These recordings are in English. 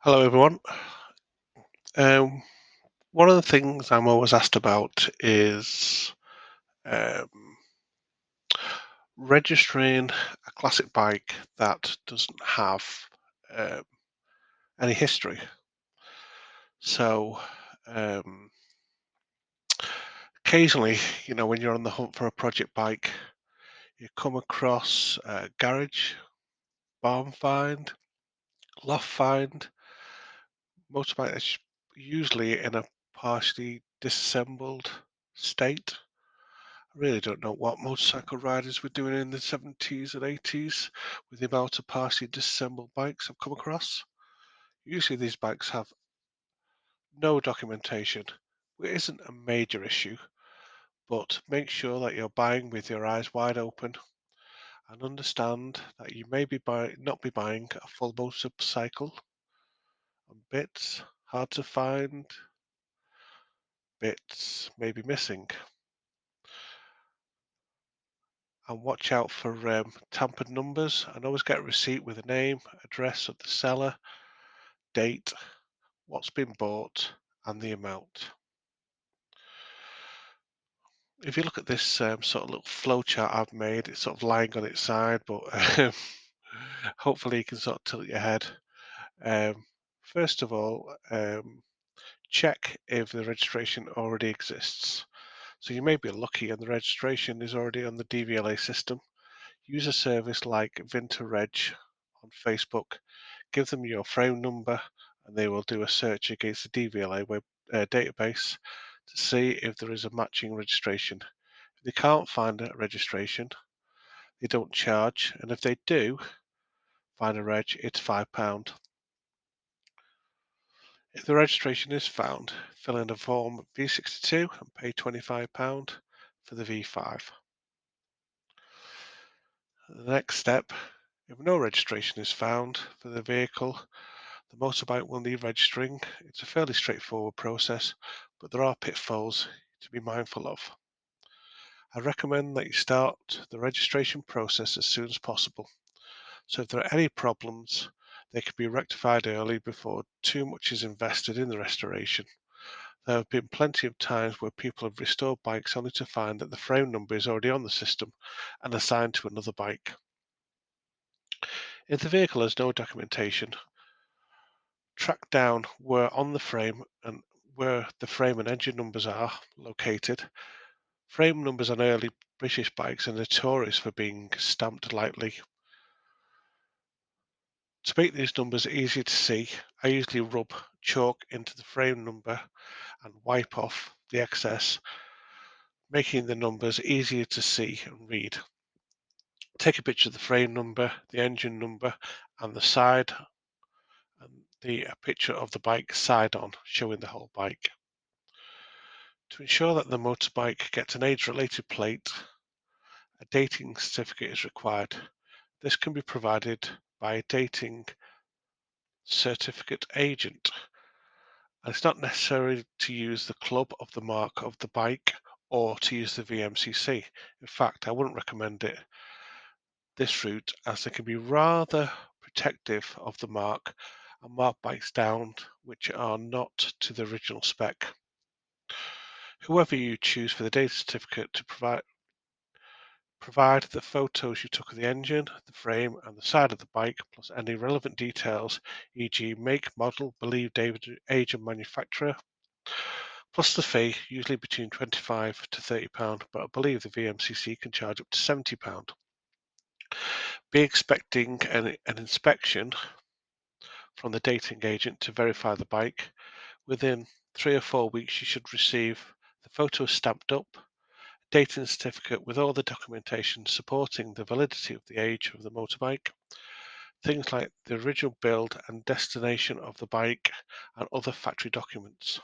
Hello, everyone. Um, One of the things I'm always asked about is um, registering a classic bike that doesn't have um, any history. So, um, occasionally, when you're on the hunt for a project bike, you come across a garage, barn find, loft find, motorbike that's usually in a partially disassembled state. I really don't know what motorcycle riders were doing in the 70s and 80s with the amount of partially disassembled bikes I've come across. Usually these bikes have no documentation, which isn't a major issue, but make sure that you're buying with your eyes wide open and understand that you may not be buying a full motorcycle on bits, hard to find, bits may be missing. And watch out for tampered numbers and always get a receipt with the name, address of the seller, date, what's been bought, and the amount. If you look at this sort of little flow chart I've made, it's sort of lying on its side, but hopefully you can sort of tilt your head. First of all, check if the registration already exists. So you may be lucky and the registration is already on the DVLA system. Use a service like Vintereg on Facebook. Give them your frame number and they will do a search against the DVLA database to see if there is a matching registration. If they can't find a registration, they don't charge, and if they do find a reg, it's £5. If the registration is found, fill in a form V62 and pay £25 for the V5. The next step, if no registration is found for the vehicle, the motorbike will need registering. It's a fairly straightforward process, but there are pitfalls to be mindful of. I recommend that you start the registration process as soon as possible. So if there are any problems, they can be rectified early before too much is invested in the restoration. There have been plenty of times where people have restored bikes only to find that the frame number is already on the system and assigned to another bike. If the vehicle has no documentation, track down where the frame and engine numbers are located. Frame numbers on early British bikes are notorious for being stamped lightly. To make these numbers easier to see, I usually rub chalk into the frame number and wipe off the excess, making the numbers easier to see and read. Take a picture of the frame number, the engine number, and the side, and a picture of the bike side on, showing the whole bike. To ensure that the motorbike gets an age-related plate, a dating certificate is required. This can be provided by a dating certificate agent. And it's not necessary to use the club of the mark of the bike or to use the VMCC. In fact, I wouldn't recommend this route as they can be rather protective of the mark and mark bikes down which are not to the original spec. Whoever you choose for the data certificate to provide the photos you took of the engine, the frame and the side of the bike, plus any relevant details, e.g. make, model, believed age and manufacturer, plus the fee, usually between £25 to £30, but I believe the VMCC can charge up to £70. Be expecting an inspection from the dating agent to verify the bike. Within 3 or 4 weeks, you should receive the photos stamped up, dating certificate with all the documentation supporting the validity of the age of the motorbike, things like the original build and destination of the bike and other factory documents.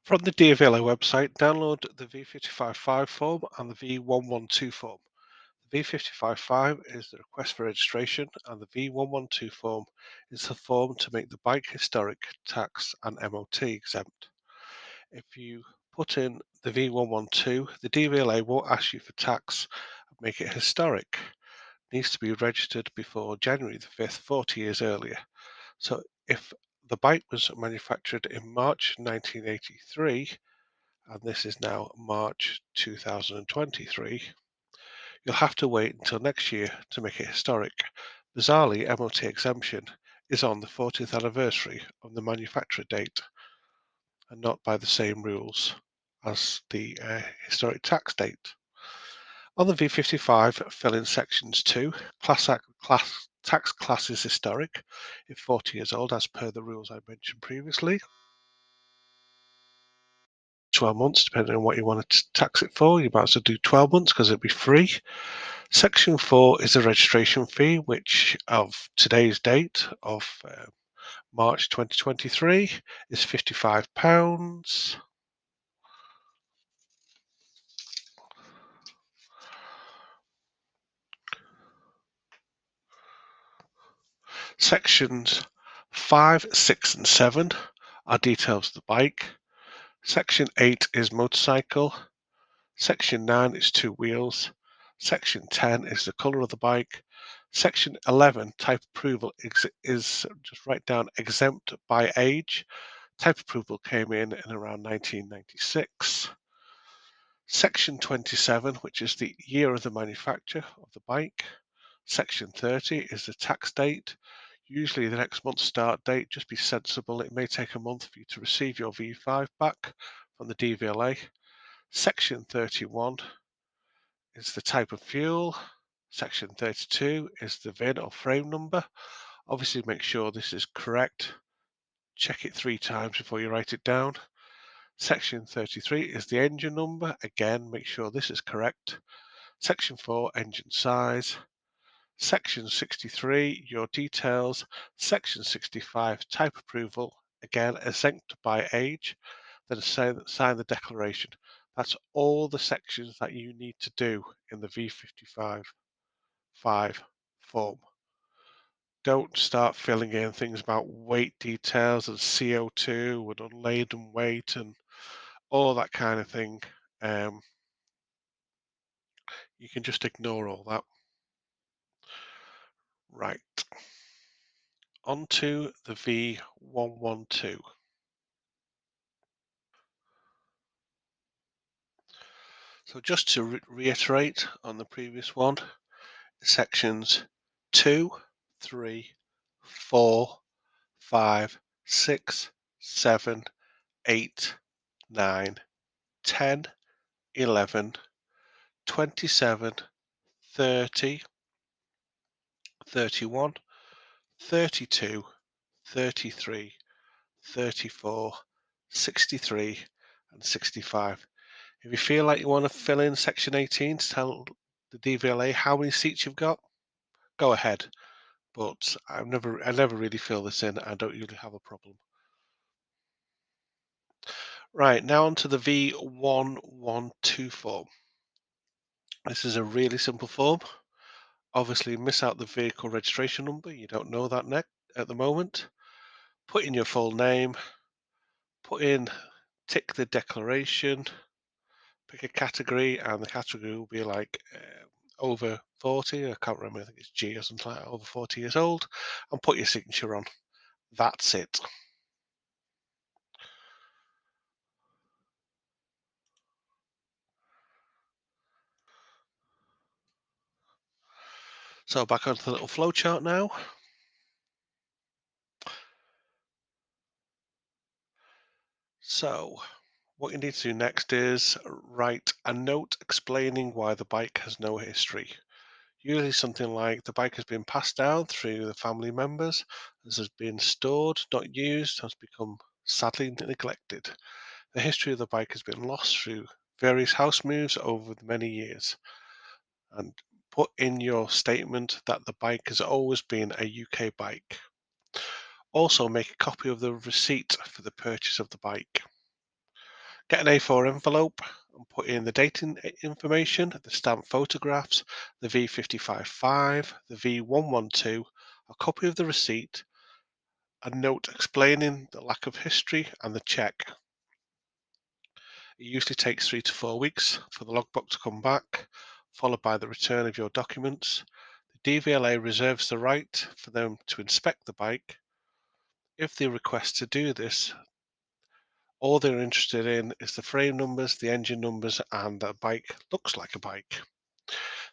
From the DVLA website, download the V555 form and the V112 form. V55.5 is the request for registration, and the V112 form is the form to make the bike historic, tax and MOT exempt. If you put in the V112, the DVLA won't ask you for tax and make it historic. It needs to be registered before January the 5th, 40 years earlier. So if the bike was manufactured in March 1983, and this is now March 2023, you'll have to wait until next year to make it historic. Bizarrely, MOT exemption is on the 40th anniversary of the manufacture date and not by the same rules as the historic tax date. On the V55, fill in sections 2, tax class is historic if 40 years old as per the rules I mentioned previously. 12 months, depending on what you want to tax it for. You might as well do 12 months because it'll be free. Section 4 is the registration fee, which of today's date of March 2023 is £55. Sections 5, 6 and 7 are details of the bike. Section 8 is motorcycle. Section 9 is two wheels. Section 10 is the colour of the bike. Section 11, type approval, is just write down exempt by age. Type approval came in around 1996. Section 27, which is the year of the manufacture of the bike. Section 30 is the tax date. Usually the next month's start date, just be sensible. It may take a month for you to receive your V5 back from the DVLA. Section 31 is the type of fuel. Section 32 is the VIN or frame number. Obviously make sure this is correct. Check it 3 times before you write it down. Section 33 is the engine number. Again, make sure this is correct. Section 4, engine size. Section 63, your details. Section 65, type approval. Again, exempt by age. Then sign the declaration. That's all the sections that you need to do in the V55.5 form. Don't start filling in things about weight details and CO2 and unladen weight and all that kind of thing. You can just ignore all that. Right, onto the V112. So just to reiterate on the previous one, sections 2, 3, 4, 5, 6, 7, 8, 9, 10, 11, 27, 30, 31, 32, 33, 34, 63, and 65. If you feel like you want to fill in section 18 to tell the DVLA how many seats you've got, go ahead. But I never really fill this in. I don't usually have a problem. Right, now onto the V112 form. This is a really simple form. Obviously, miss out the vehicle registration number. You don't know that at the moment. Put in your full name. Tick the declaration. Pick a category, and the category will be like over 40. I can't remember. I think it's G or something like that, over 40 years old. And put your signature on. That's it. So back onto the little flowchart now. So what you need to do next is write a note explaining why the bike has no history. Usually something like the bike has been passed down through the family members, this has been stored, not used, has become sadly neglected. The history of the bike has been lost through various house moves over many years. And put in your statement that the bike has always been a UK bike. Also make a copy of the receipt for the purchase of the bike. Get an A4 envelope and put in the dating information, the stamped photographs, the V55.5, the V112, a copy of the receipt, a note explaining the lack of history, and the check. It usually takes 3 to 4 weeks for the logbook to come back, followed by the return of your documents. The DVLA reserves the right for them to inspect the bike. If they request to do this, all they're interested in is the frame numbers, the engine numbers, and that bike looks like a bike.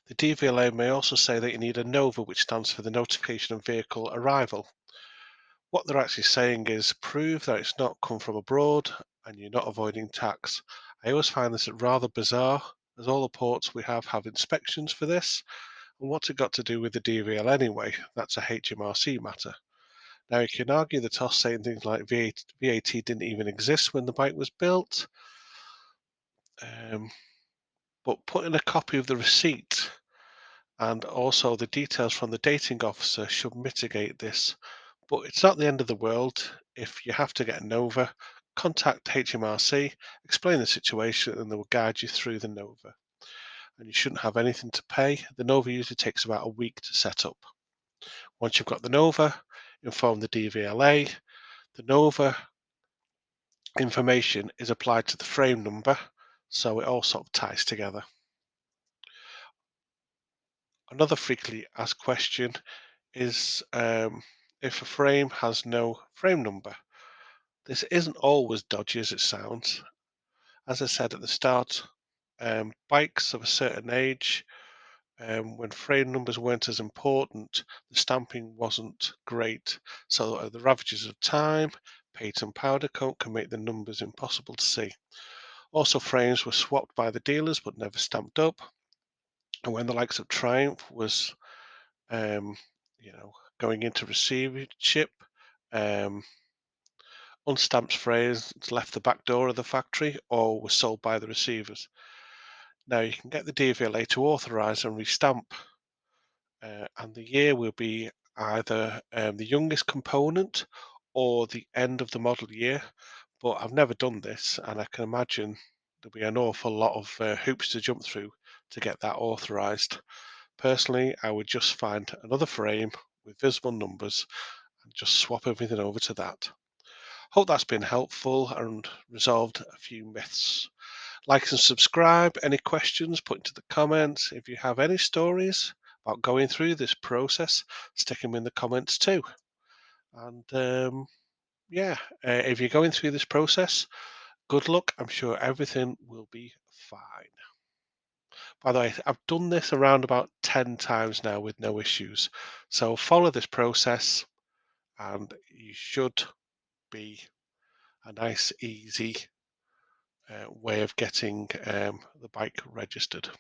The DVLA may also say that you need a NOVA, which stands for the Notification of Vehicle Arrival. What they're actually saying is prove that it's not come from abroad and you're not avoiding tax. I always find this rather bizarre, as all the ports we have inspections for this. And what's it got to do with the DVL anyway? That's a HMRC matter. Now you can argue the toss saying things like VAT didn't even exist when the bike was built, um, but putting a copy of the receipt and also the details from the dating officer should mitigate this. But it's not the end of the world. If you have to get a NOVA, contact HMRC, explain the situation, and they will guide you through the NOVA. And you shouldn't have anything to pay. The NOVA usually takes about a week to set up. Once you've got the NOVA, inform the DVLA. The NOVA information is applied to the frame number, so it all sort of ties together. Another frequently asked question is if a frame has no frame number. This isn't always dodgy as it sounds. As I said at the start, bikes of a certain age, when frame numbers weren't as important, the stamping wasn't great. So the ravages of time, paint and powder coat can make the numbers impossible to see. Also, frames were swapped by the dealers but never stamped up. And when the likes of Triumph was, um, going into receivership, um, unstamped frames left the back door of the factory or were sold by the receivers. Now you can get the DVLA to authorise and restamp, and the year will be either the youngest component or the end of the model year. But I've never done this, and I can imagine there'll be an awful lot of hoops to jump through to get that authorised. Personally, I would just find another frame with visible numbers and just swap everything over to that. Hope that's been helpful and resolved a few myths. Like and subscribe. Any questions, put into the comments. If you have any stories about going through this process, stick them in the comments too. And if you're going through this process, good luck. I'm sure everything will be fine. By the way, I've done this around about 10 times now with no issues. So follow this process and you should be a nice, easy way of getting the bike registered.